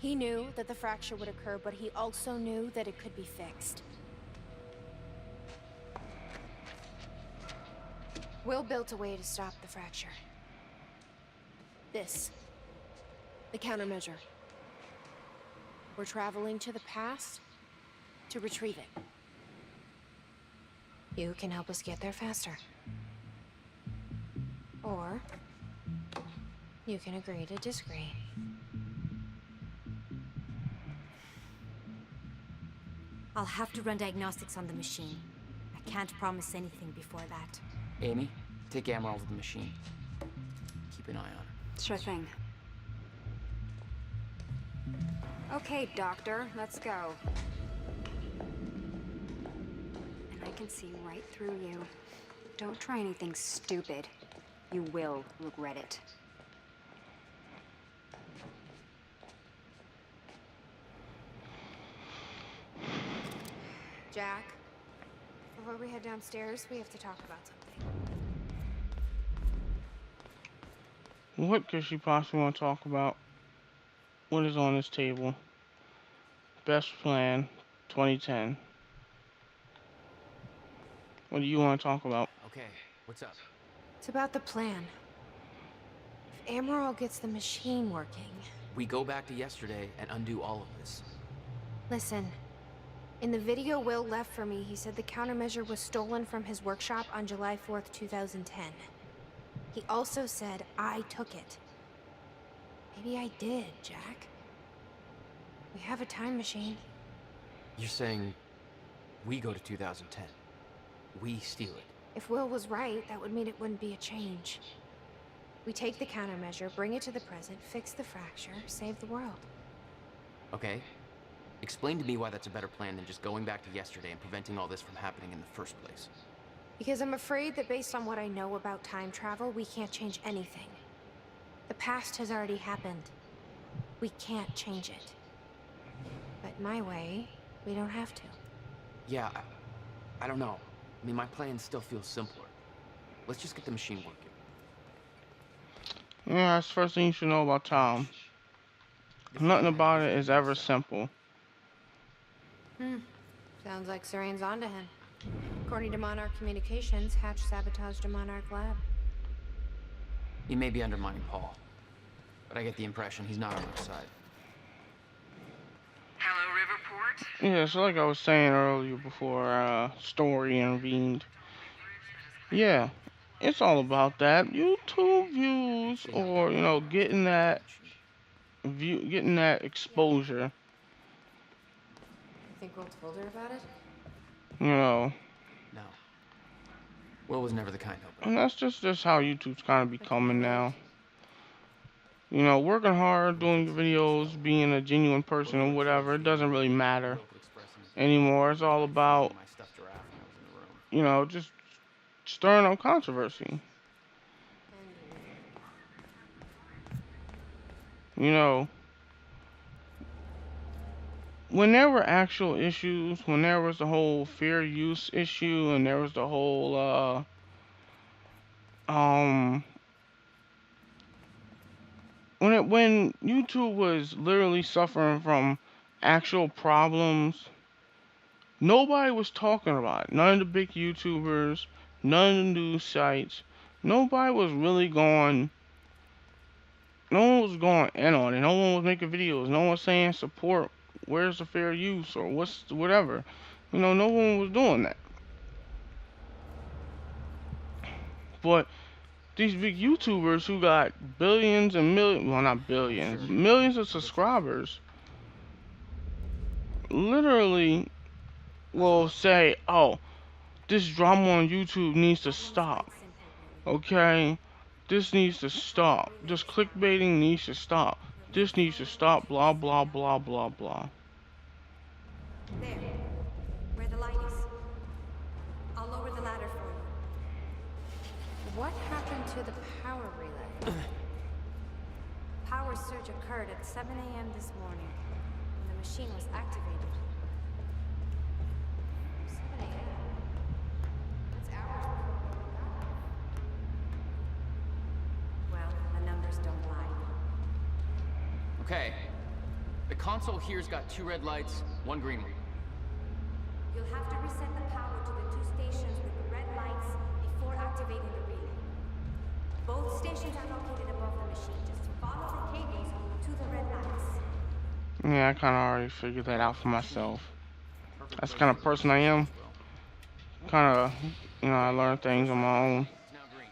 He knew that the fracture would occur, but he also knew that it could be fixed. Will built a way to stop the fracture. This. The countermeasure. We're traveling to the past to retrieve it. You can help us get there faster. Or you can agree to disagree. I'll have to run diagnostics on the machine. I can't promise anything before that. Amy, take Amaral to the machine. Keep an eye on her. Sure thing. Okay, Doctor, let's go. And I can see right through you. Don't try anything stupid. You will regret it. Jack, before we head downstairs, we have to talk about something. What could she possibly want to talk about? What is on this table? Best plan, 2010. What do you want to talk about? Okay, what's up? It's about the plan. If Amaral gets the machine working... We go back to yesterday and undo all of this. Listen. In the video Will left for me, he said the countermeasure was stolen from his workshop on July 4th, 2010. He also said I took it. Maybe I did, Jack. We have a time machine. You're saying we go to 2010. We steal it. If Will was right, that would mean it wouldn't be a change. We take the countermeasure, bring it to the present, fix the fracture, save the world. Okay. Explain to me why that's a better plan than just going back to yesterday and preventing all this from happening in the first place. Because I'm afraid that based on what I know about time travel, we can't change anything. The past has already happened. We can't change it. But my way, we don't have to. Yeah, I don't know. I mean, my plan still feels simpler. Let's just get the machine working. Yeah, that's the first thing you should know about Tom. Nothing about it is ever simple. Sounds like Serene's onto him. According to Monarch Communications, Hatch sabotaged a Monarch lab. He may be undermining Paul, but I get the impression he's not on our side. Hello, Riverport. Yeah, so like I was saying earlier before Story intervened. Yeah, it's all about that. YouTube views or, you know, getting that exposure. You think Will told her about it? You know. No. Will was never the kind helper. And that's just how YouTube's kind of becoming now. You know, working hard, doing your videos, being a genuine person or whatever, it doesn't really matter anymore. It's all about, you know, just stirring up controversy. You know, when there were actual issues, when there was the whole fair use issue, and there was the whole, when YouTube was literally suffering from actual problems, nobody was talking about it. None of the big YouTubers, none of the news sites, nobody was really going, no one was going in on it. No one was making videos. No one was saying support, where's the fair use, or whatever. You know, no one was doing that. But these big YouTubers who got billions and millions, well, not billions, millions of subscribers, literally will say, oh, this drama on YouTube needs to stop. Okay? This needs to stop. This clickbaiting needs to stop. This needs to stop, blah, blah, blah, blah, blah. There. Where the light is. I'll lower the ladder for you. What happened to the power relay? Power surge occurred at 7 a.m. this morning, when the machine was activated. 7 a.m. That's hours before we got here. Well, the numbers don't lie. Okay. The console here's got 2 red lights, 1 green one. You'll have to reset the power to the 2 stations with the red lights before activating the relay. Both stations are located above the machine. Just follow the cables to the red lights. Yeah, I kind of already figured that out for myself. That's the kind of person I am. Kind of, you know, I learn things on my own. It's now green.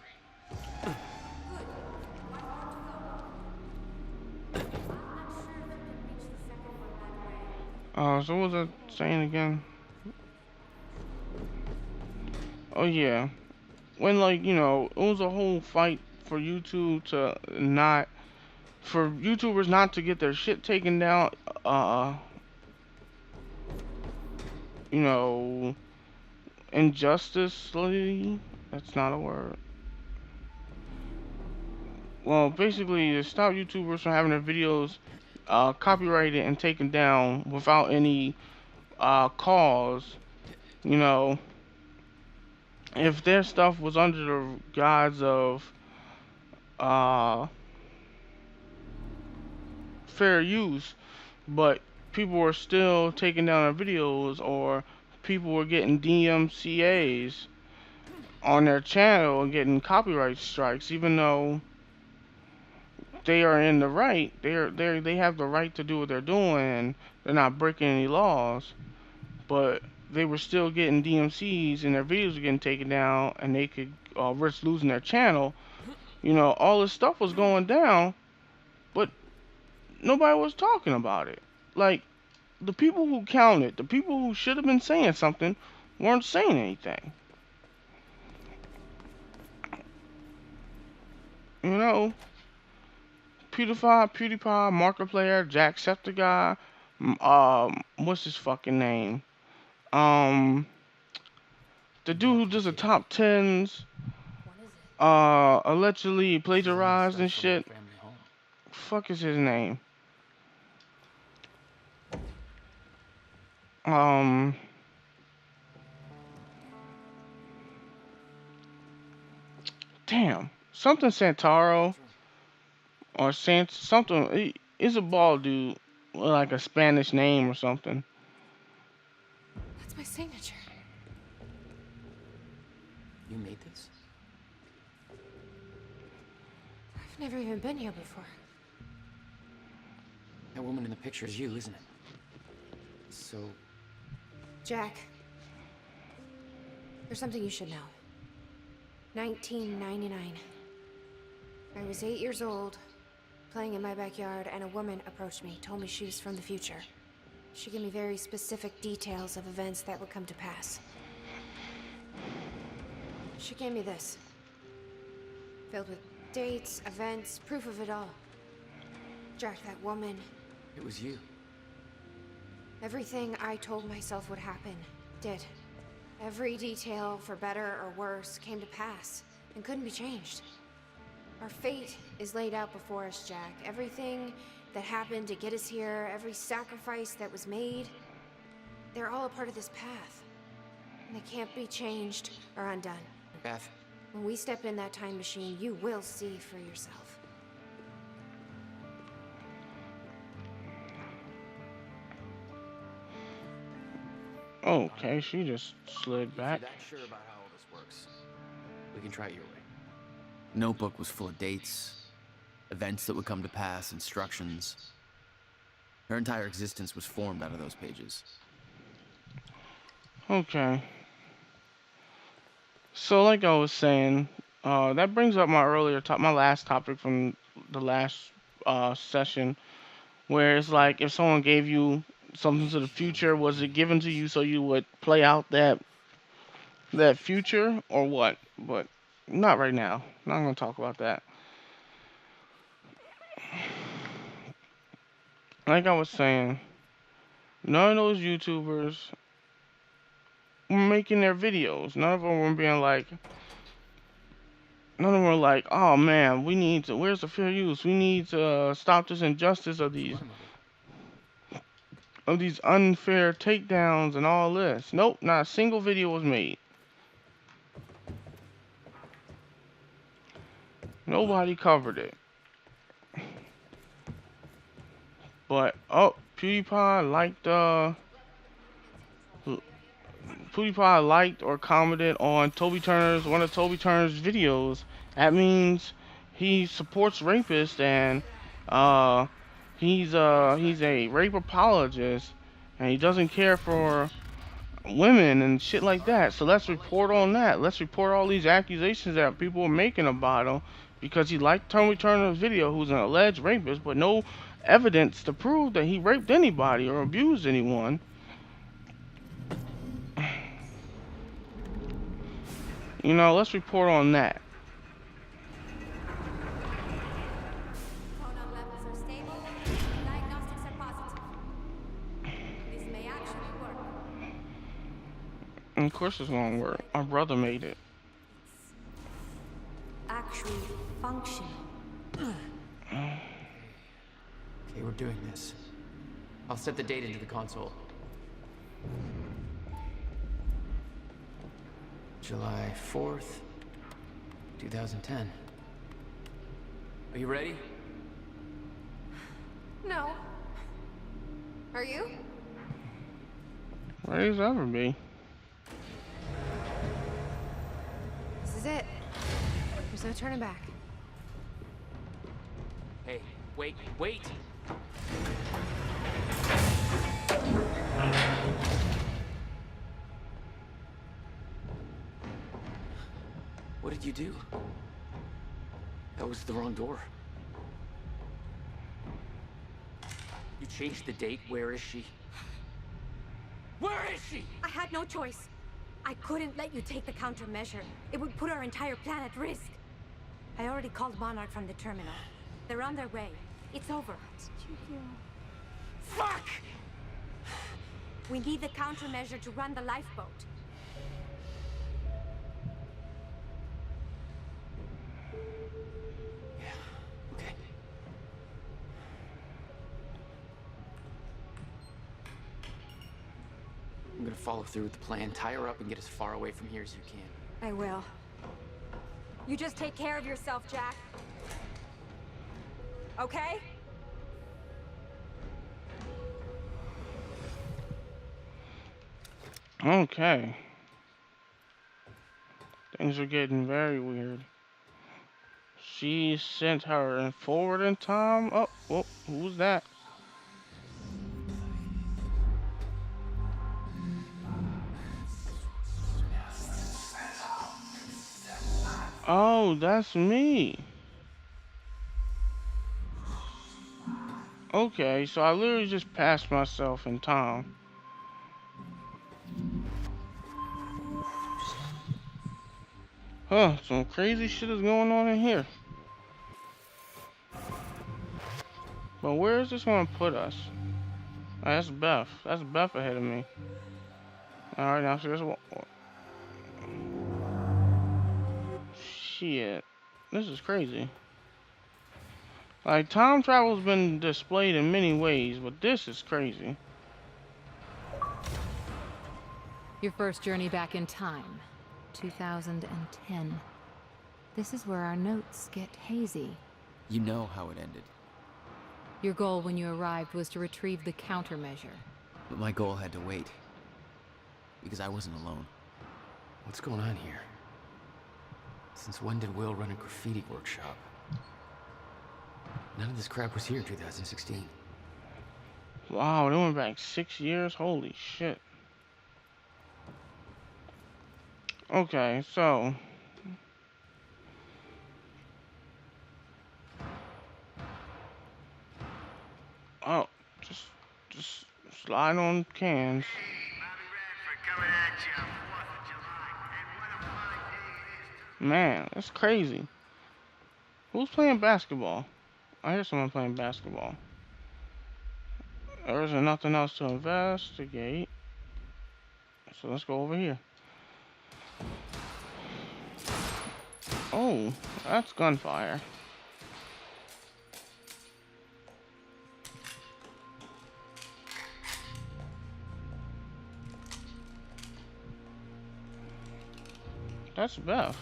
So what was I saying again? Oh yeah, when like, you know, it was a whole fight for YouTube to not, for YouTubers not to get their shit taken down, you know, injusticely, that's not a word. Well, basically to stop YouTubers from having their videos copyrighted and taken down without any cause, you know, if their stuff was under the guise of fair use, but people were still taking down their videos, or people were getting DMCA's on their channel and getting copyright strikes, even though they are in the right, they have the right to do what they're doing, they're not breaking any laws, but they were still getting DMCs and their videos were getting taken down, and they could risk losing their channel. You know, all this stuff was going down, but nobody was talking about it. Like, the people who counted, the people who should have been saying something, weren't saying anything. You know, PewDiePie, Markiplier, Jacksepticeye, what's his fucking name? The dude who does the top 10s, allegedly plagiarized and shit. Fuck is his name? Damn, something Santaro or something. It's a bald dude with like a Spanish name or something. That's my signature. You made this? I've never even been here before. That woman in the picture is you, isn't it? So, Jack, there's something you should know. 1999. I was 8 years old, playing in my backyard, and a woman approached me, told me she was from the future. She gave me very specific details of events that would come to pass. She gave me this, filled with dates, events, proof of it all. Jack, that woman, it was you. everything I told myself would happen, did. Every detail, for better or worse, came to pass and couldn't be changed. Our fate is laid out before us, Jack. Everything that happened to get us here, every sacrifice that was made, they're all a part of this path. And they can't be changed or undone. Beth, When we step in that time machine, you will see for yourself. Okay, she just slid if back. you're that sure about how all this works, we can try it your way. Notebook was full of dates, events that would come to pass, instructions. Her entire existence was formed out of those pages. Okay. So like I was saying, that brings up my my last topic from the last session, where it's like, if someone gave you something to the future, was it given to you so you would play out that future or what? But not right now. Not gonna talk about that. Like I was saying, none of those YouTubers were making their videos. None of them were being like, none of them were like, oh man, we need to, where's the fair use? We need to stop this injustice of these unfair takedowns and all this. Nope, not a single video was made. Nobody covered it. But, oh, PewDiePie liked or commented on one of Toby Turner's videos. That means he supports rapists, and he's a rape apologist, and he doesn't care for women and shit like that. So let's report on that. Let's report all these accusations that people are making about him because he liked Toby Turner's video, who's an alleged rapist, but no evidence to prove that he raped anybody or abused anyone. You know, let's report on that. Phonon levels are stable. Diagnostics are positive. This may actually work. And of course it's gonna work. Our brother made it. Actually functional. Okay, we're doing this. I'll set the date into the console. July 4th, 2010. Are you ready? No. Are you? Ready as ever be. This is it. There's no turning back. Hey, wait. What did you do? That was the wrong door. You changed the date. Where is she? Where is she? I had no choice. I couldn't let you take the countermeasure. It would put our entire plan at risk. I already called Monarch from the terminal. They're on their way. It's over. Fuck! We need the countermeasure to run the lifeboat. Okay. I'm gonna follow through with the plan. Tie her up and get as far away from here as you can. I will. You just take care of yourself, Jack. Okay? Okay. Things are getting very weird. She sent her forward in time. Oh, who's that? Oh, that's me. Okay, so I literally just passed myself in time. Huh, some crazy shit is going on in here. But where is this gonna put us? Oh, that's Beth. That's Beth ahead of me. Alright, now so there's one. Shit. This is crazy. Like, time travel's been displayed in many ways, but this is crazy. Your first journey back in time, 2010. This is where our notes get hazy. You know how it ended. Your goal when you arrived was to retrieve the countermeasure. But my goal had to wait. Because I wasn't alone. What's going on here? Since when did Will run a graffiti workshop? None of this crap was here in 2016. Wow, they went back 6 years? Holy shit. Okay, so... Oh, just slide on cans. Man, that's crazy. Who's playing basketball? I hear someone playing basketball. There isn't nothing else to investigate. So let's go over here. Oh, that's gunfire. That's Beth.